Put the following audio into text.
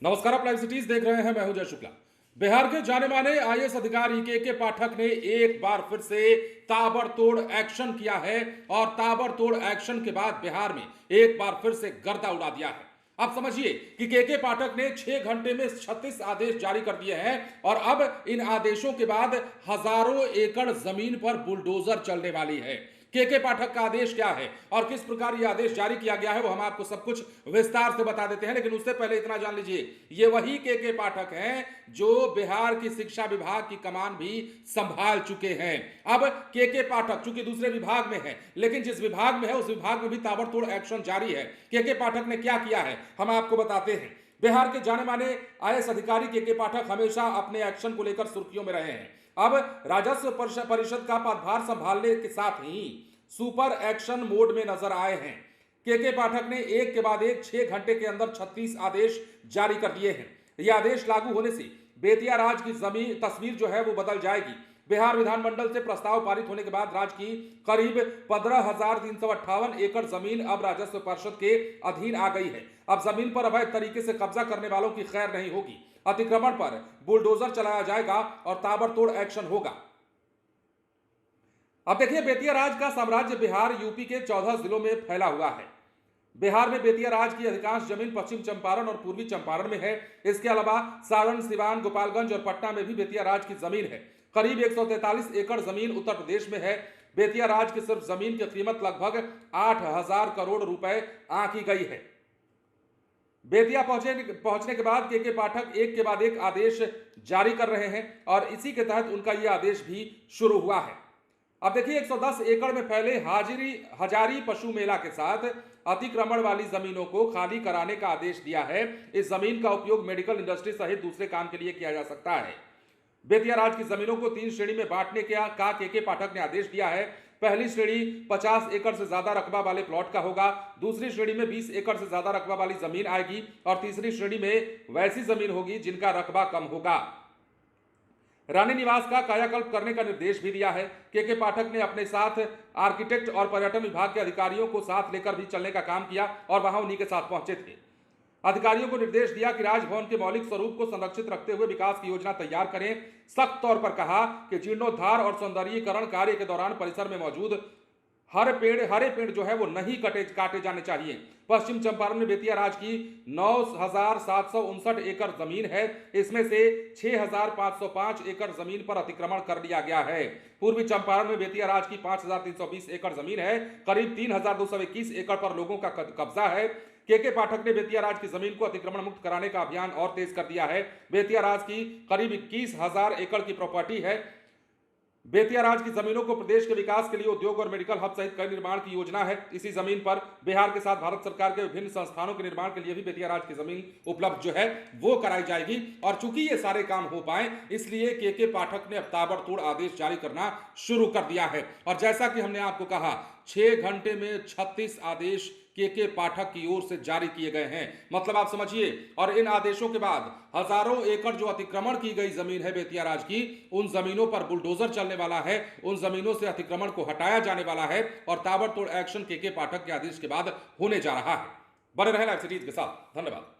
नमस्कार, आप live cities देख रहे हैं। मैं हूं जय शुक्ला। बिहार के जाने माने आईएएस अधिकारी के पाठक ने एक बार फिर से ताबड़तोड़ एक्शन किया है और ताबड़तोड़ एक्शन के बाद बिहार में एक बार फिर से गर्दा उड़ा दिया है। अब समझिए कि के पाठक ने 6 घंटे में 36 आदेश जारी कर दिए हैं और अब इन आदेशों के बाद हजारों एकड़ जमीन पर बुलडोजर चलने वाली है। के पाठक का आदेश क्या है और किस प्रकार यह आदेश जारी किया गया है वो हम आपको सब कुछ विस्तार से बता देते हैं, लेकिन उससे पहले इतना जान लीजिए, ये वही के पाठक हैं जो बिहार की शिक्षा विभाग की कमान भी संभाल चुके हैं। अब के पाठक चूंकि दूसरे विभाग में है, लेकिन जिस विभाग में है उस विभाग में भी ताबड़तोड़ एक्शन जारी है। के पाठक ने क्या किया है हम आपको बताते हैं। बिहार के जाने माने आईएएस अधिकारी के पाठक हमेशा अपने एक्शन को लेकर सुर्खियों में रहे हैं। अब राजस्व परिषद का पदभार संभालने के साथ ही सुपर एक्शन मोड में नजर आए हैं। के पाठक ने एक के बाद एक 6 घंटे के अंदर 36 आदेश जारी कर दिए हैं। यह आदेश लागू होने से बेतिया राज की जमीन तस्वीर जो है वो बदल जाएगी। बिहार विधानमंडल से प्रस्ताव पारित होने के बाद राज्य की करीब 15,358 एकड़ जमीन अब राजस्व परिषद के अधीन आ गई है। अब जमीन पर अवैध तरीके से कब्जा करने वालों की खैर नहीं होगी। अतिक्रमण पर बुलडोजर चलाया जाएगा और ताबड़तोड़ एक्शन होगा। अब देखिए, बेतिया राज का साम्राज्य बिहार यूपी के 14 जिलों में फैला हुआ है। बिहार में बेतिया राज की अधिकांश जमीन पश्चिम चंपारण और पूर्वी चंपारण में है। इसके अलावा सारण, सिवान, गोपालगंज और पटना में भी बेतिया राज की जमीन है। करीब 143 एकड़ जमीन उत्तर प्रदेश में है। बेतिया राज की सिर्फ जमीन की कीमत लगभग 8,000 करोड़ रुपए आंकी गई है। बेतिया पहुंचने के बाद के पाठक एक के बाद एक आदेश जारी कर रहे हैं और इसी के तहत उनका यह आदेश भी शुरू हुआ है। अब देखिए, 110 एकड़ में फैले हजारी पशु मेला के साथ अतिक्रमण वाली जमीनों को खाली कराने का आदेश दिया है। इस जमीन का उपयोग मेडिकल इंडस्ट्री सहित दूसरे काम के लिए किया जा सकता है। बेतिया राज की जमीनों को 3 श्रेणी में बांटने का के पाठक ने आदेश दिया है। पहली श्रेणी 50 एकड़ से ज्यादा रकबा वाले प्लॉट का होगा, दूसरी श्रेणी में 20 एकड़ से ज्यादा रकबा वाली जमीन आएगी और तीसरी श्रेणी में वैसी जमीन होगी जिनका रकबा कम होगा। रानी निवास का कायाकल्प करने का निर्देश भी दिया है। के पाठक ने अपने साथ आर्किटेक्ट और पर्यटन विभाग के अधिकारियों को साथ लेकर भी चलने का काम किया और वहां उन्हीं के साथ पहुंचे थे। अधिकारियों को निर्देश दिया कि राजभवन के मौलिक स्वरूप को संरक्षित रखते हुए विकास की योजना तैयार करें। सख्त तौर पर कहा कि जीर्णोद्धार और सौंदर्यीकरण कार्य के दौरान परिसर में मौजूद हरे पेड़ जो है वो नहीं काटे जाने चाहिए। पश्चिम चंपारण में बेतिया राज की 9,759 एकड़ जमीन है। इसमें से 6,505 एकड़ जमीन पर अतिक्रमण कर लिया गया है। पूर्वी चंपारण में बेतिया राज की 5,320 एकड़ जमीन है। करीब 3,221 एकड़ पर लोगों का कब्जा है। के पाठक ने बेतिया राज की जमीन को अतिक्रमण मुक्त कराने का अभियान और तेज कर दिया है। बेतिया राज की करीब 21,000 एकड़ की प्रॉपर्टी है। बेतिया राज की जमीनों को प्रदेश के विकास के लिए उद्योग और मेडिकल हब सहित कई निर्माण की योजना है। इसी जमीन पर बिहार के साथ भारत सरकार के विभिन्न संस्थानों के निर्माण के लिए भी बेतिया राज की जमीन उपलब्ध जो है वो कराई जाएगी। और चूंकि ये सारे काम हो पाए, इसलिए के पाठक ने अब ताबड़तोड़ आदेश जारी करना शुरू कर दिया है। और जैसा कि हमने आपको कहा, 6 घंटे में 36 आदेश के पाठक की ओर से जारी किए गए हैं। मतलब आप समझिए, और इन आदेशों के बाद हजारों एकड़ जो अतिक्रमण की गई जमीन है बेतिया राज की, उन जमीनों पर बुलडोजर चलने वाला है। उन जमीनों से अतिक्रमण को हटाया जाने वाला है और ताबड़तोड़ एक्शन के पाठक के आदेश के बाद होने जा रहा है। बने रहे लाइव सिटीज के साथ। धन्यवाद।